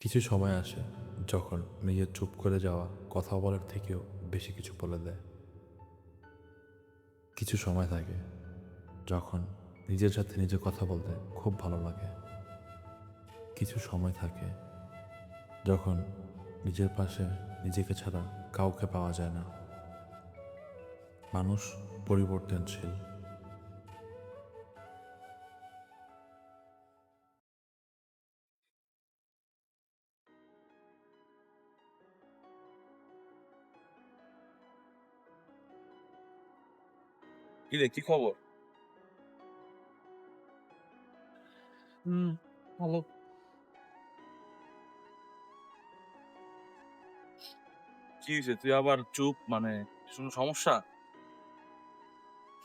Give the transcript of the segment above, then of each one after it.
কিছু সময় আসে যখন নিজের চুপ করে যাওয়া কথা বলার থেকেও বেশি কিছু বলে দেয়। কিছু সময় থাকে যখন নিজের সাথে নিজে কথা বলতে খুব ভালো লাগে। কিছু সময় থাকে যখন নিজের পাশে নিজেকে ছাড়া কাউকে পাওয়া যায় না। মানুষ পরিবর্তনশীল। কিরে, কি খবর? হুম, ভালো। কি হয়েছে? তুই আবার চুপ, মানে কোনো সমস্যা?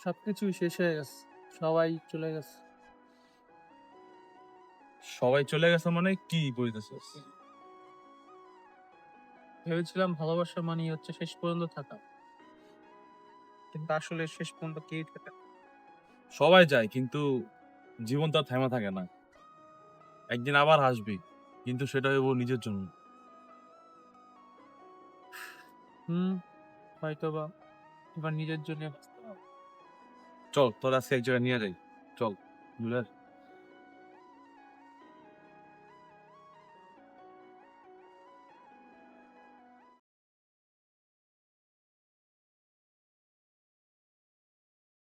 সবকিছুই শেষ হয়ে গেছে। সবাই চলে গেছে। সবাই চলে গেছে মানে কি বলতেছিস? ভেবেছিলাম ভালোবাসা মানেই হচ্ছে শেষ পর্যন্ত থাকা। কিন্তু আসলে শেষ পর্যন্ত কেউই থাকে না। সবাই যায়, কিন্তু জীবন তো আর থেমে থাকে না। একদিন আবার হাসবি, কিন্তু সেটা হইব নিজের জন্য। হুম, হয়তোবা এবার নিজের জন্য বাঁচতে হবে। চল, তোর আজকে এক জায়গায় নিয়ে যাই। চল, বুঝলে?